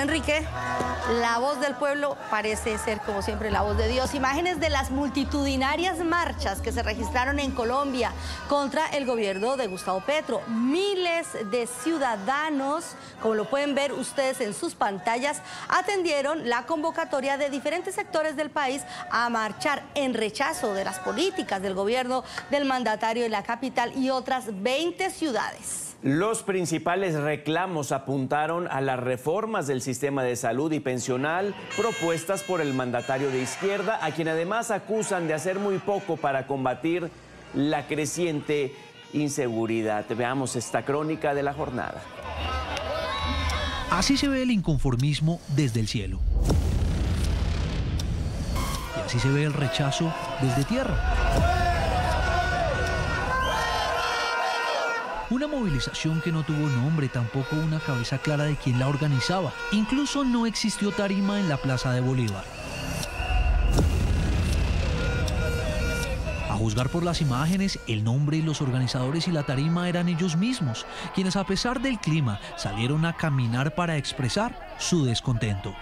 Enrique, la voz del pueblo parece ser, como siempre, la voz de Dios. Imágenes de las multitudinarias marchas que se registraron en Colombia contra el gobierno de Gustavo Petro. Miles de ciudadanos, como lo pueden ver ustedes en sus pantallas, atendieron la convocatoria de diferentes sectores del país a marchar en rechazo de las políticas del gobierno del mandatario en la capital y otras 20 ciudades. Los principales reclamos apuntaron a las reformas del sistema de salud y pensional propuestas por el mandatario de izquierda, a quien además acusan de hacer muy poco para combatir la creciente inseguridad. Veamos esta crónica de la jornada. Así se ve el inconformismo desde el cielo. Y así se ve el rechazo desde tierra. Una movilización que no tuvo nombre, tampoco una cabeza clara de quién la organizaba. Incluso no existió tarima en la Plaza de Bolívar. A juzgar por las imágenes, el nombre, los organizadores y la tarima eran ellos mismos, quienes a pesar del clima salieron a caminar para expresar su descontento.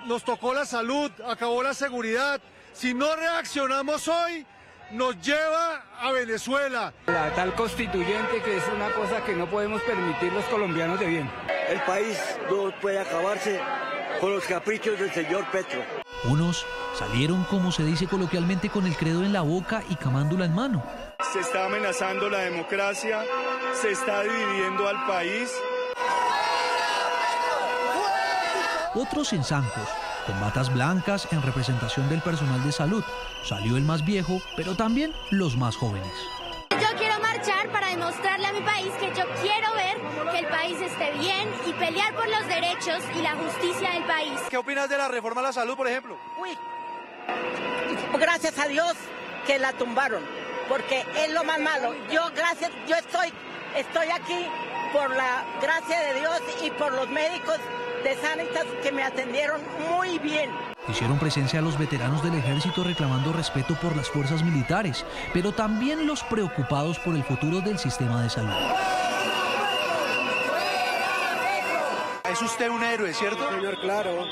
Nos tocó la salud, acabó la seguridad. Si no reaccionamos hoy, nos lleva a Venezuela. La tal constituyente, que es una cosa que no podemos permitir los colombianos de bien. El país no puede acabarse con los caprichos del señor Petro. Unos salieron, como se dice coloquialmente, con el credo en la boca y camándula en mano. Se está amenazando la democracia, se está dividiendo al país. Otros en zancos, con batas blancas en representación del personal de salud. Salió el más viejo, pero también los más jóvenes. Yo quiero marchar para demostrarle a mi país que yo quiero ver que el país esté bien y pelear por los derechos y la justicia del país. ¿Qué opinas de la reforma a la salud, por ejemplo? Uy, gracias a Dios que la tumbaron, porque es lo más malo. Yo estoy aquí por la gracia de Dios y por los médicos de Sanitas que me atendieron muy bien. Hicieron presencia a los veteranos del ejército reclamando respeto por las fuerzas militares, pero también los preocupados por el futuro del sistema de salud. Es usted un héroe, ¿cierto? Señor, claro.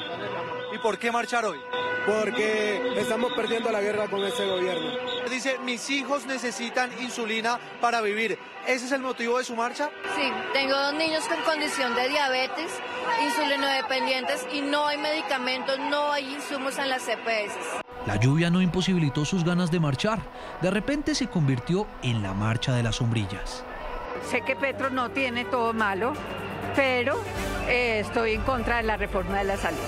¿Y por qué marchar hoy? Porque estamos perdiendo la guerra con este gobierno. Dice, mis hijos necesitan insulina para vivir. ¿Ese es el motivo de su marcha? Sí, tengo 2 niños con condición de diabetes, insulinodependientes y no hay medicamentos, no hay insumos en las EPS. La lluvia no imposibilitó sus ganas de marchar. De repente se convirtió en la marcha de las sombrillas. Sé que Petro no tiene todo malo, pero estoy en contra de la reforma de la salud.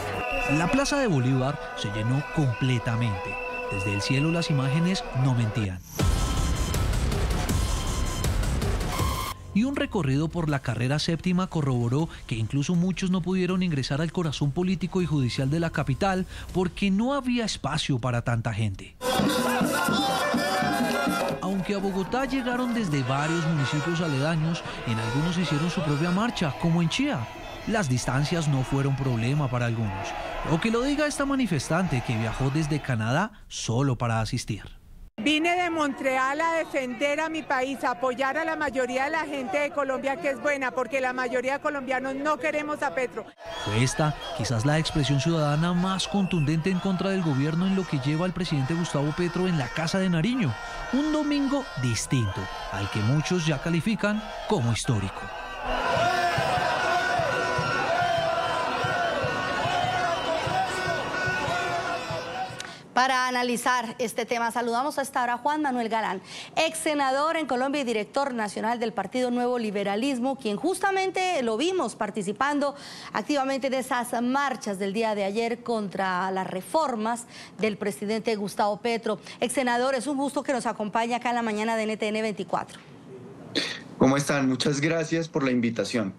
La Plaza de Bolívar se llenó completamente. Desde el cielo las imágenes no mentían. Y un recorrido por la carrera séptima corroboró que incluso muchos no pudieron ingresar al corazón político y judicial de la capital porque no había espacio para tanta gente. Aunque a Bogotá llegaron desde varios municipios aledaños, en algunos hicieron su propia marcha, como en Chía. Las distancias no fueron problema para algunos. O que lo diga esta manifestante que viajó desde Canadá solo para asistir. Vine de Montreal a defender a mi país, a apoyar a la mayoría de la gente de Colombia que es buena, porque la mayoría de colombianos no queremos a Petro. Fue esta quizás la expresión ciudadana más contundente en contra del gobierno en lo que lleva el presidente Gustavo Petro en la Casa de Nariño. Un domingo distinto, al que muchos ya califican como histórico. Para analizar este tema, saludamos a esta hora a Juan Manuel Galán, ex senador en Colombia y director nacional del Partido Nuevo Liberalismo, quien justamente lo vimos participando activamente en esas marchas del día de ayer contra las reformas del presidente Gustavo Petro. Ex senador, es un gusto que nos acompañe acá en la mañana de NTN 24. ¿Cómo están? Muchas gracias por la invitación.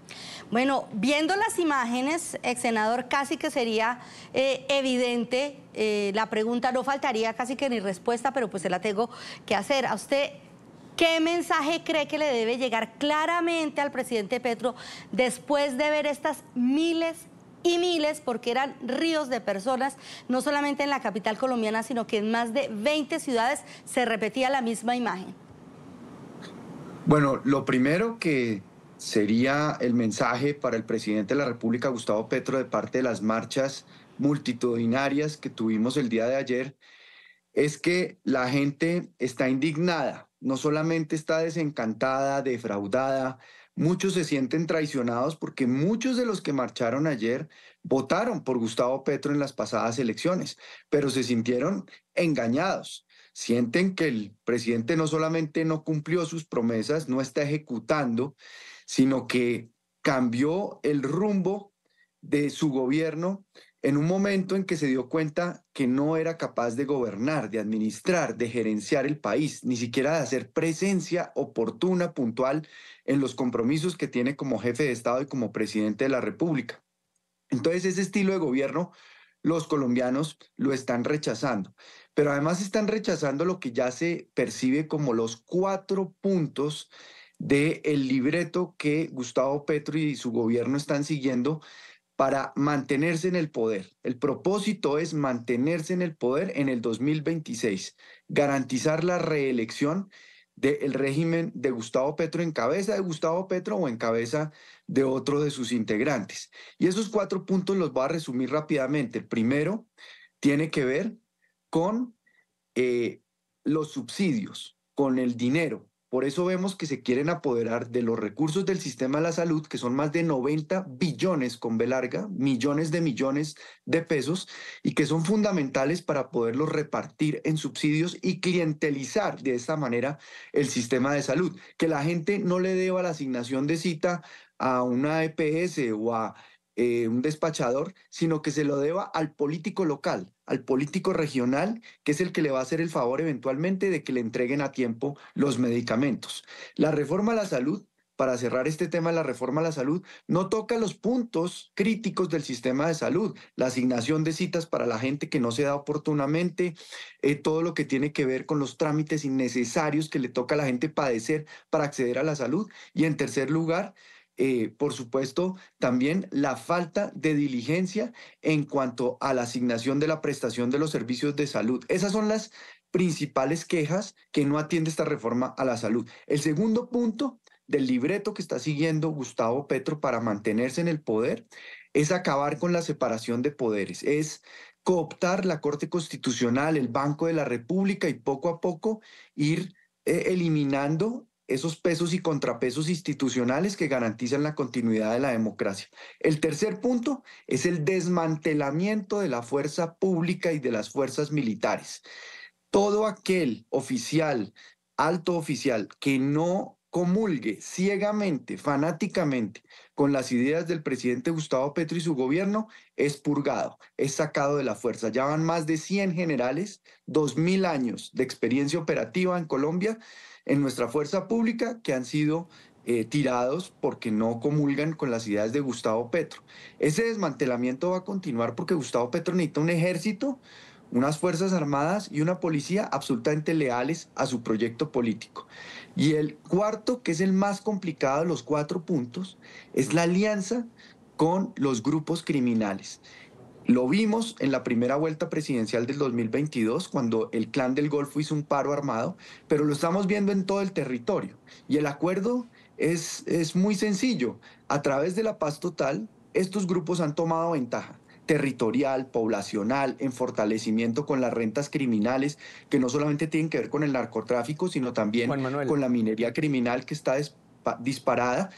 Bueno, viendo las imágenes, ex senador, casi que sería evidente, la pregunta no faltaría casi que ni respuesta, pero pues se la tengo que hacer. A usted, ¿qué mensaje cree que le debe llegar claramente al presidente Petro después de ver estas miles y miles, porque eran ríos de personas, no solamente en la capital colombiana, sino que en más de 20 ciudades se repetía la misma imagen? Bueno, lo primero que sería el mensaje para el presidente de la República, Gustavo Petro, de parte de las marchas multitudinarias que tuvimos el día de ayer, es que la gente está indignada, no solamente está desencantada, defraudada, muchos se sienten traicionados porque muchos de los que marcharon ayer votaron por Gustavo Petro en las pasadas elecciones, pero se sintieron engañados. Sienten que el presidente no solamente no cumplió sus promesas, no está ejecutando, sino que cambió el rumbo de su gobierno en un momento en que se dio cuenta que no era capaz de gobernar, de administrar, de gerenciar el país, ni siquiera de hacer presencia oportuna, puntual en los compromisos que tiene como jefe de Estado y como presidente de la República. Entonces, ese estilo de gobierno los colombianos lo están rechazando, pero además están rechazando lo que ya se percibe como los 4 puntos del libreto que Gustavo Petro y su gobierno están siguiendo para mantenerse en el poder. El propósito es mantenerse en el poder en el 2026, garantizar la reelección del régimen de Gustavo Petro en cabeza de Gustavo Petro o en cabeza de otro de sus integrantes. Y esos 4 puntos los voy a resumir rápidamente. El primero tiene que ver con los subsidios, con el dinero. Por eso vemos que se quieren apoderar de los recursos del sistema de la salud, que son más de 90 billones con B larga, millones de pesos, y que son fundamentales para poderlos repartir en subsidios y clientelizar de esta manera el sistema de salud. Que la gente no le deba la asignación de cita a una EPS o a un despachador, sino que se lo deba al político local, al político regional, que es el que le va a hacer el favor eventualmente de que le entreguen a tiempo los medicamentos. La reforma a la salud, para cerrar este tema, la reforma a la salud no toca los puntos críticos del sistema de salud, la asignación de citas para la gente que no se da oportunamente, todo lo que tiene que ver con los trámites innecesarios que le toca a la gente padecer para acceder a la salud. Y en tercer lugar, por supuesto, también la falta de diligencia en cuanto a la asignación de la prestación de los servicios de salud. Esas son las principales quejas que no atiende esta reforma a la salud. El segundo punto del libreto que está siguiendo Gustavo Petro para mantenerse en el poder es acabar con la separación de poderes, es cooptar la Corte Constitucional, el Banco de la República y poco a poco ir eliminando esos pesos y contrapesos institucionales que garantizan la continuidad de la democracia. El tercer punto es el desmantelamiento de la fuerza pública y de las fuerzas militares. Todo aquel oficial, alto oficial, que no comulgue ciegamente, fanáticamente, con las ideas del presidente Gustavo Petro y su gobierno, es purgado, es sacado de la fuerza. Ya van más de 100 generales, 2000 años de experiencia operativa en Colombia, en nuestra fuerza pública, que han sido tirados porque no comulgan con las ideas de Gustavo Petro. Ese desmantelamiento va a continuar porque Gustavo Petro necesita un ejército, unas fuerzas armadas y una policía absolutamente leales a su proyecto político. Y el cuarto, que es el más complicado de los 4 puntos, es la alianza con los grupos criminales. Lo vimos en la primera vuelta presidencial del 2022, cuando el Clan del Golfo hizo un paro armado, pero lo estamos viendo en todo el territorio. Y el acuerdo es muy sencillo. A través de la paz total, estos grupos han tomado ventaja territorial, poblacional, en fortalecimiento con las rentas criminales, que no solamente tienen que ver con el narcotráfico, sino también con la minería criminal que está disparada,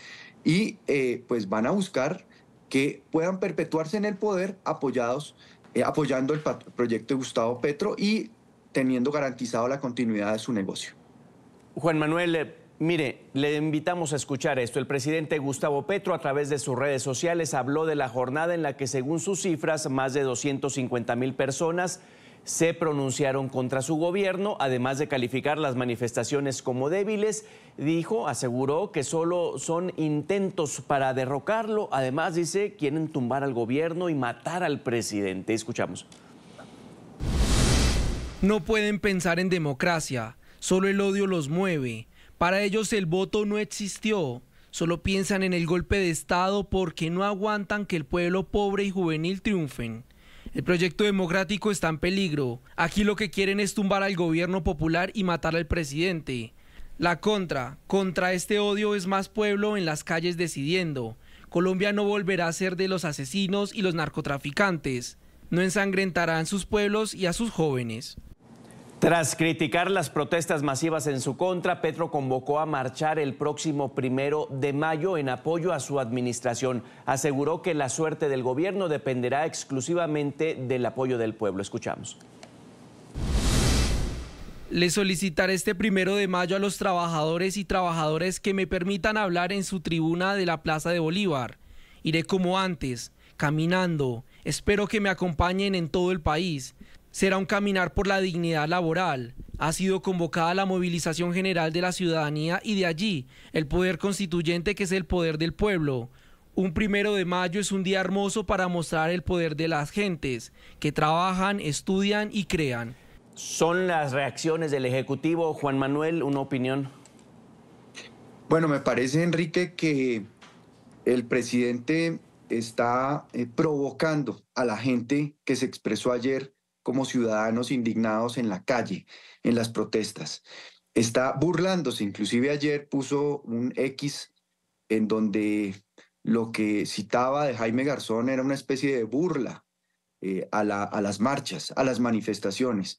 y pues van a buscar que puedan perpetuarse en el poder apoyando el proyecto de Gustavo Petro y teniendo garantizado la continuidad de su negocio. Juan Manuel, mire, le invitamos a escuchar esto. El presidente Gustavo Petro, a través de sus redes sociales, habló de la jornada en la que, según sus cifras, más de 250,000 personas se pronunciaron contra su gobierno, además de calificar las manifestaciones como débiles. Aseguró que solo son intentos para derrocarlo. Además, dice, quieren tumbar al gobierno y matar al presidente. Escuchamos. No pueden pensar en democracia, solo el odio los mueve. Para ellos el voto no existió, solo piensan en el golpe de Estado porque no aguantan que el pueblo pobre y juvenil triunfen. El proyecto democrático está en peligro. Aquí lo que quieren es tumbar al gobierno popular y matar al presidente. Contra este odio es más pueblo en las calles decidiendo. Colombia no volverá a ser de los asesinos y los narcotraficantes. No ensangrentarán sus pueblos y a sus jóvenes. Tras criticar las protestas masivas en su contra, Petro convocó a marchar el próximo 1 de mayo en apoyo a su administración. Aseguró que la suerte del gobierno dependerá exclusivamente del apoyo del pueblo. Escuchamos. Le solicitaré este 1 de mayo a los trabajadores y trabajadoras que me permitan hablar en su tribuna de la Plaza de Bolívar. Iré como antes, caminando. Espero que me acompañen en todo el país. Será un caminar por la dignidad laboral. Ha sido convocada la movilización general de la ciudadanía y de allí el poder constituyente, que es el poder del pueblo. Un 1 de mayo es un día hermoso para mostrar el poder de las gentes que trabajan, estudian y crean. Son las reacciones del Ejecutivo. Juan Manuel, una opinión. Bueno, me parece, Enrique, que el presidente está provocando a la gente que se expresó ayer como ciudadanos indignados en la calle, en las protestas. Está burlándose, inclusive ayer puso un X en donde lo que citaba de Jaime Garzón era una especie de burla a las marchas, a las manifestaciones,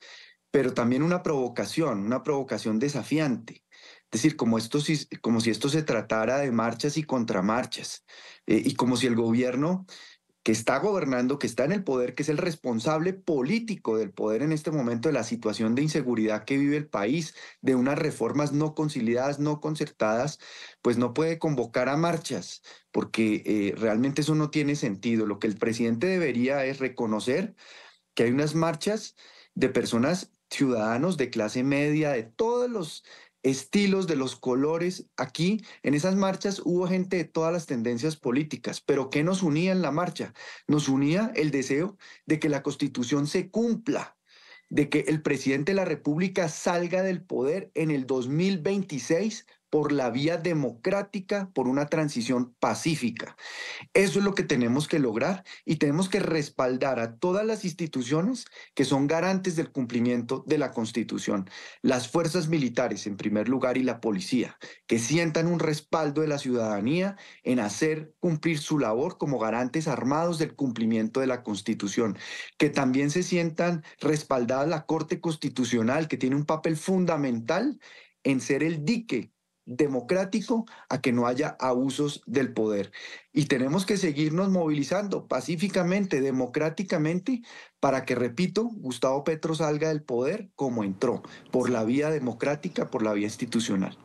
pero también una provocación desafiante. Es decir, como si esto se tratara de marchas y contramarchas, y como si el gobierno que está gobernando, que está en el poder, que es el responsable político del poder en este momento, de la situación de inseguridad que vive el país, de unas reformas no conciliadas, no concertadas, pues no puede convocar a marchas, porque realmente eso no tiene sentido. Lo que el presidente debería es reconocer que hay unas marchas de personas, ciudadanos de clase media, de todos los estilos, de los colores. Aquí en esas marchas hubo gente de todas las tendencias políticas, pero ¿qué nos unía en la marcha? Nos unía el deseo de que la Constitución se cumpla, de que el presidente de la República salga del poder en el 2026 por la vía democrática, por una transición pacífica. Eso es lo que tenemos que lograr, y tenemos que respaldar a todas las instituciones que son garantes del cumplimiento de la Constitución. Las fuerzas militares, en primer lugar, y la policía, que sientan un respaldo de la ciudadanía en hacer cumplir su labor como garantes armados del cumplimiento de la Constitución. Que también se sientan respaldada la Corte Constitucional, que tiene un papel fundamental en ser el dique democrático a que no haya abusos del poder. Y tenemos que seguirnos movilizando pacíficamente, democráticamente, para que, repito, Gustavo Petro salga del poder como entró, por la vía democrática, por la vía institucional.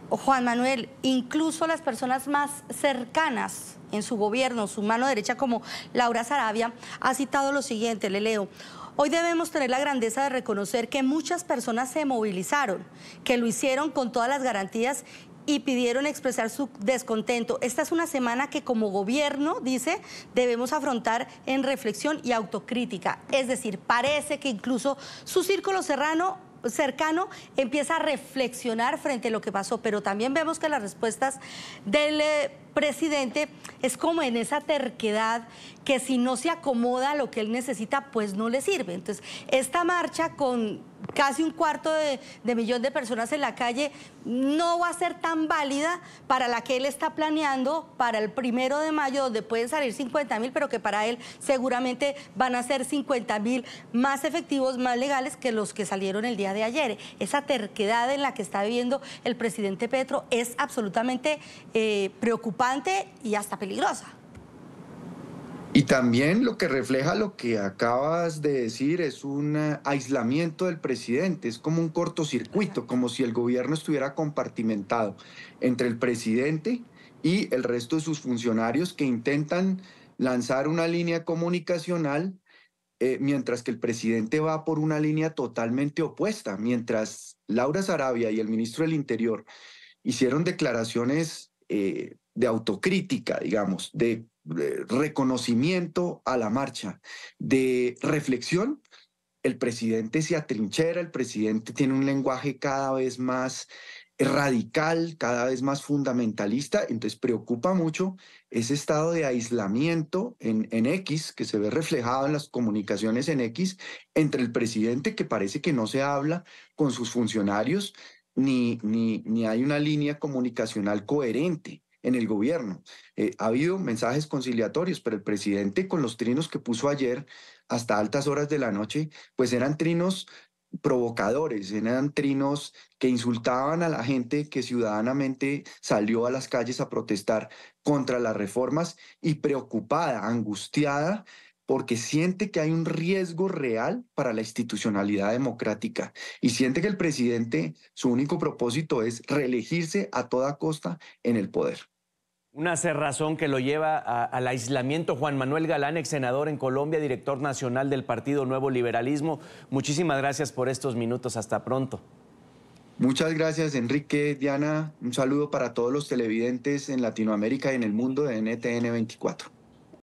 Juan Manuel, incluso las personas más cercanas en su gobierno, su mano derecha, como Laura Sarabia, ha citado lo siguiente, le leo: hoy debemos tener la grandeza de reconocer que muchas personas se movilizaron, que lo hicieron con todas las garantías y pidieron expresar su descontento. Esta es una semana que como gobierno, dice, debemos afrontar en reflexión y autocrítica. Es decir, parece que incluso su círculo cercano empieza a reflexionar frente a lo que pasó, pero también vemos que las respuestas del presidente es como en esa terquedad que si no se acomoda a lo que él necesita, pues no le sirve. Entonces, esta marcha con casi 250.000 de personas en la calle no va a ser tan válida para la que él está planeando para el 1 de mayo, donde pueden salir 50.000, pero que para él seguramente van a ser 50.000 más efectivos, más legales que los que salieron el día de ayer. Esa terquedad en la que está viviendo el presidente Petro es absolutamente preocupante y hasta peligrosa. Y también lo que refleja lo que acabas de decir es un aislamiento del presidente, es como un cortocircuito, como si el gobierno estuviera compartimentado entre el presidente y el resto de sus funcionarios, que intentan lanzar una línea comunicacional mientras que el presidente va por una línea totalmente opuesta. Mientras Laura Sarabia y el ministro del Interior hicieron declaraciones de autocrítica, digamos, de reconocimiento a la marcha, de reflexión, el presidente se atrinchera, el presidente tiene un lenguaje cada vez más radical, cada vez más fundamentalista. Entonces preocupa mucho ese estado de aislamiento en X, que se ve reflejado en las comunicaciones en X, entre el presidente, que parece que no se habla con sus funcionarios, ni hay una línea comunicacional coherente en el gobierno. Ha habido mensajes conciliatorios, pero el presidente, con los trinos que puso ayer hasta altas horas de la noche, pues eran trinos provocadores, eran trinos que insultaban a la gente que ciudadanamente salió a las calles a protestar contra las reformas, y preocupada, angustiada, porque siente que hay un riesgo real para la institucionalidad democrática y siente que el presidente, su único propósito es reelegirse a toda costa en el poder. Una cerrazón que lo lleva al aislamiento. Juan Manuel Galán, ex senador en Colombia, director nacional del Partido Nuevo Liberalismo. Muchísimas gracias por estos minutos. Hasta pronto. Muchas gracias, Enrique, Diana. Un saludo para todos los televidentes en Latinoamérica y en el mundo de NTN 24.